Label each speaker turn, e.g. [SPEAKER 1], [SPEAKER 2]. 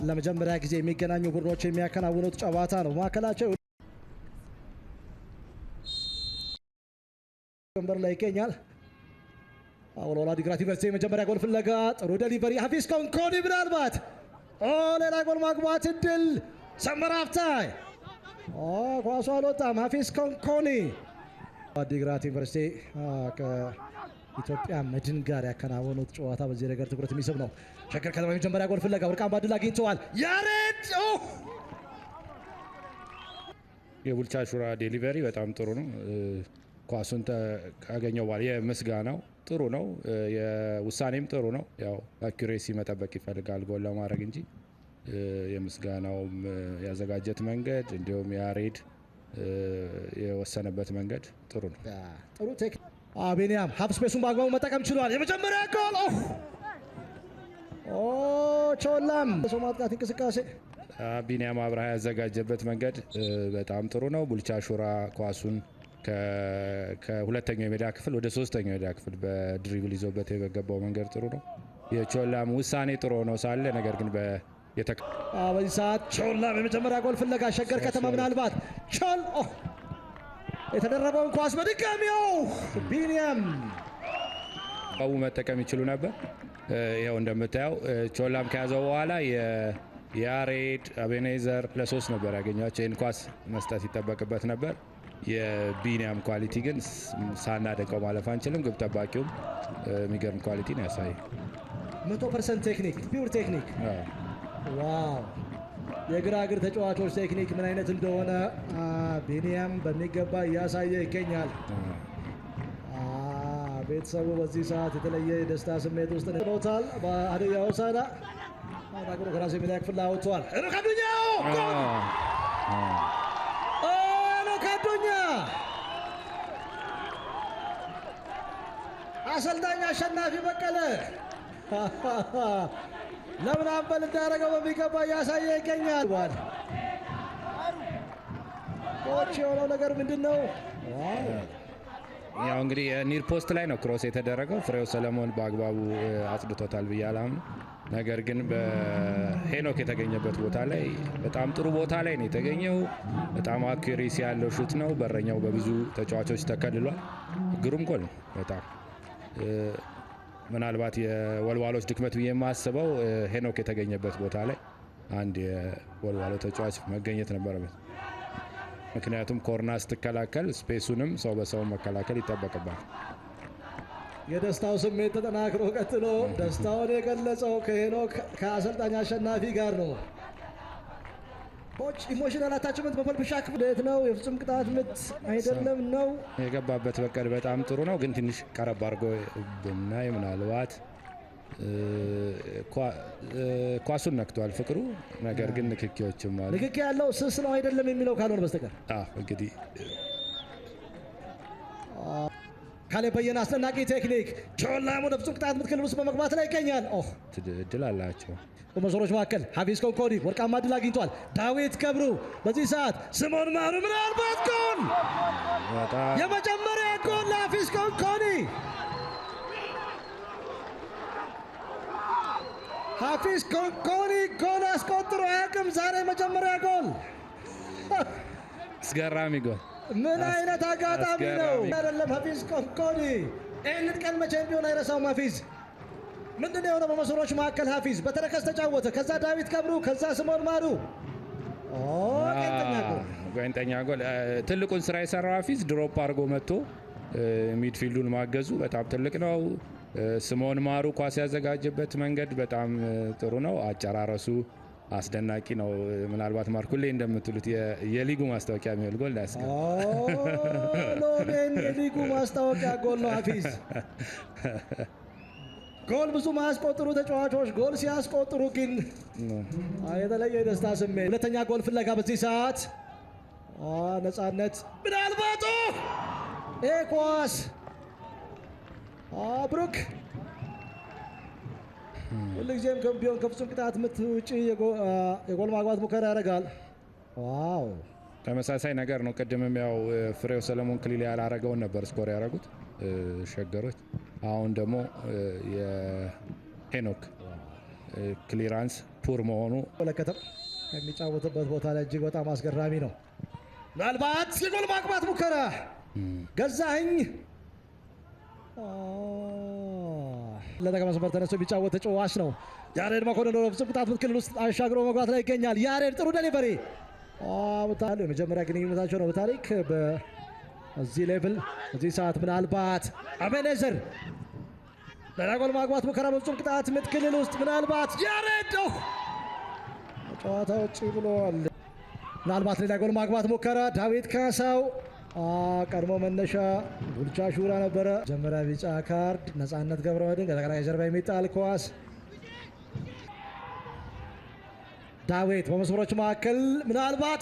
[SPEAKER 1] ለመጀመሪያ ጊዜ የሚገናኙ ቡድኖች የሚያከናውኑት ጨዋታ ነው። ማዕከላቸው ወንበር ላይ ይገኛል። አውሎላ ዲግራት ዩኒቨርሲቲ የመጀመሪያ ጎል ፍለጋ ጥሩ ዴሊቨሪ ሀፊዝ ኮንኮኒ ምናልባት ሌላ ጎል ማግባት እድል ሰመራ አፍታይ ኳሱ አልወጣም። ሀፊዝ ኮንኮኒ ዲግራት ዩኒቨርሲቲ ከኢትዮጵያ መድን ጋር ያከናወኑት ጨዋታ በዚህ ነገር ትኩረት የሚስብ ነው። ሸገር ከተማ የመጀመሪያ ጎል ፍለጋ ወርቃማ ድል አግኝተዋል። ያሬድ
[SPEAKER 2] የቡልቻ ሹራ ዴሊቨሪ በጣም ጥሩ ነው። ኳሱን ካገኘው በኋላ የምስጋናው ጥሩ ነው። የውሳኔም ጥሩ ነው። ያው አኩሬሲ መጠበቅ ይፈልጋል ጎል ለማድረግ እንጂ የምስጋናውም ያዘጋጀት መንገድ እንዲሁም ያሬድ የወሰነበት መንገድ ጥሩ ነው።
[SPEAKER 1] ጥሩ ቴክ ቢኒያም ሀፍ ስፔሱን በአግባቡ መጠቀም ችሏል። የመጀመሪያ ጎል ቾላም ማጥቃት እንቅስቃሴ
[SPEAKER 2] ቢኒያም አብርሃ ያዘጋጀበት መንገድ በጣም ጥሩ ነው። ቡልቻ ሹራ ኳሱን ከሁለተኛው የሜዳ ክፍል ወደ ሶስተኛው የሜዳ ክፍል በድሪብል ይዞበት የገባው መንገድ ጥሩ ነው። የቾላም ውሳኔ ጥሩ ነው ሳለ ነገር ግን
[SPEAKER 1] በዚህ ሰዓት ቾላም የመጀመሪያ ጎል ፍለጋ ሸገር ከተማ ምናልባት ቾል የተደረበውን ኳስ በድጋሚው ቢኒያም
[SPEAKER 2] መጠቀም ይችሉ ነበር። ይኸው እንደምታየው ቾላም ከያዘው በኋላ የያሬድ አቤኔዘር ለሶስት ነበር ያገኛቸው። ይህን ኳስ መስጠት ይጠበቅበት ነበር። የቢኒያም ኳሊቲ ግን ሳናደንቀው ማለፍ አንችልም። ግብ ጠባቂውም የሚገርም ኳሊቲ ነው ያሳየ
[SPEAKER 1] 100% ቴክኒክ ፒውር ቴክኒክ። ዋው የግራ እግር ተጫዋቾች ቴክኒክ ምን አይነት እንደሆነ ቢኒያም በሚገባ እያሳየ ይገኛል። ቤተሰቡ በዚህ ሰዓት የተለየ የደስታ ስሜት ውስጥ ነውታል። በሀዲያ ሆሳዕና አናግሮ ከራሱ የሜዳ ክፍል አውጥቷል። ካዱኛ ካዱኛ አሰልጣኝ አሸናፊ በቀለ ለምን አምበል እንዳደረገው በሚገባ እያሳየ ይገኛል። ኮች የሆነው ነገር ምንድን ነው?
[SPEAKER 2] ያው እንግዲህ ኒር ፖስት ላይ ነው ክሮስ የተደረገው። ፍሬው ሰለሞን በአግባቡ አጽድቶታል ብዬ አላምንም። ነገር ግን በሄኖክ የተገኘበት ቦታ ላይ በጣም ጥሩ ቦታ ላይ ነው የተገኘው። በጣም አኩሬሲ ያለው ሹት ነው። በረኛው በብዙ ተጫዋቾች ተከልሏል። ግሩም ጎል ነው በጣም ምናልባት የወልዋሎች ድክመት ብዬ የማስበው ሄኖክ የተገኘበት ቦታ ላይ አንድ የወልዋሎ ተጫዋች መገኘት ነበረበት። ምክንያቱም ኮርና ስትከላከል ስፔሱንም ሰው በሰው መከላከል ይጠበቅባል።
[SPEAKER 1] የደስታው ስሜት ተጠናክሮ ቀጥሎ ደስታውን የገለጸው ከሄኖክ ከአሰልጣኝ አሸናፊ ጋር ነው። ኮች ኢሞሽናል አታችመንት በፈልብሻ ክፍለት ነው። የፍጹም ቅጣት ምት አይደለም ነው
[SPEAKER 2] የገባበት። በቀል በጣም ጥሩ ነው፣ ግን ትንሽ ቀረብ አድርጎ ብናይ ምናልባት ኳሱን ነክቷል ፍቅሩ። ነገር ግን ንክኪዎችም አሉ።
[SPEAKER 1] ንክኪ ያለው ስስ ነው አይደለም የሚለው ካልሆነ በስተቀር
[SPEAKER 2] እንግዲህ
[SPEAKER 1] ካሌ በየነ አስደናቂ ቴክኒክ ቾላም ወደ ፍጹም ቅጣት ምት ክልል ውስጥ በመግባት ላይ ይገኛል።
[SPEAKER 2] እድል አላቸው።
[SPEAKER 1] በመሰሮች መካከል ሀፊዝ ኮንኮኒ ወርቃማ ድል አግኝቷል። ዳዊት ገብሩ በዚህ ሰዓት ስምኦን ማሩ ምናልባት ጎል የመጀመሪያ ጎል ለሀፊዝ ኮንኮኒ። ሀፊዝ ኮንኮኒ ጎል አስቆጥሮ አያውቅም። ዛሬ መጀመሪያ ጎል።
[SPEAKER 2] አስገራሚ ጎል።
[SPEAKER 1] ምን አይነት አጋጣሚ ነው አይደለም? ሀፊዝ ኮንኮኒ ይህንን ቀን መቼም ቢሆን አይረሳውም። ሀፊዝ ምንድን ነው የሆነው? በመሰሮች መካከል ሀፊዝ በተረከዝ ተጫወተ። ከዛ ዳዊት ገብሩ፣ ከዛ ስምኦን ማሩ
[SPEAKER 2] ጓንጠኛ ጎል። ትልቁን ስራ የሰራው ሀፊዝ ድሮፕ አድርጎ መጥቶ ሚድፊልዱን ማገዙ በጣም ትልቅ ነው። ስምኦን ማሩ ኳስ ያዘጋጀበት መንገድ በጣም ጥሩ ነው። አጨራረሱ አስደናቂ ነው። ምናልባት ማርኩሌ እንደምትሉት የሊጉ ማስታወቂያ የሚሆን ጎል ያስገባ
[SPEAKER 1] የሊጉ ማስታወቂያ ጎል ነው ሀፊዝ። ጎል ብዙ ማያስቆጥሩ ተጫዋቾች ጎል ሲያስቆጥሩ ግን የተለየ የደስታ ስሜት። ሁለተኛ ጎል ፍለጋ በዚህ ሰዓት ነፃነት ምናልባት ኳስ ብሩክ ሁልጊዜም ቢሆን ከፍጹም ቅጣት ምት ውጭ የጎል ማግባት ሙከራ ያደርጋል። ዋው
[SPEAKER 2] ተመሳሳይ ነገር ነው። ቅድምም ያው ፍሬው ሰለሞን ክሊል ያላረገውን ነበር ስኮር ያደረጉት ሸገሮች። አሁን ደግሞ የሄኖክ ክሊራንስ ፑር መሆኑ
[SPEAKER 1] መለከተም የሚጫወትበት ቦታ ላይ እጅግ በጣም አስገራሚ ነው። ምናልባት የጎል ማግባት ሙከራ ገዛኸኝ ለተቀ መስመር ተነስቶ የሚጫወት ተጫዋች ነው። ያሬድ መኮንን በፍጹም ቅጣት ምት ክልል ውስጥ አሻግሮ መግባት ላይ ይገኛል። ያሬድ ጥሩ ዴሊቨሪ የመጀመሪያ ግንኙነታቸው ነው በታሪክ በዚህ ሌቭል በዚህ ሰዓት። ምናልባት አቤኔዘር ሌላ ጎል ማግባት ሙከራ በፍጹም ቅጣት ምት ክልል ውስጥ ምናልባት ያሬድ ጨዋታ ውጭ ብሏል። ምናልባት ሌላ ጎል ማግባት ሙከራ ዳዊት ካሳው ቀድሞ መነሻ ቡልቻ ሹራ ነበረ። መጀመሪያ ቢጫ ካርድ ነፃነት ገብረመድህን ከተከላካይ ጀርባ የሚጣል ኳስ ዳዊት በመስመሮች መካከል ምናልባት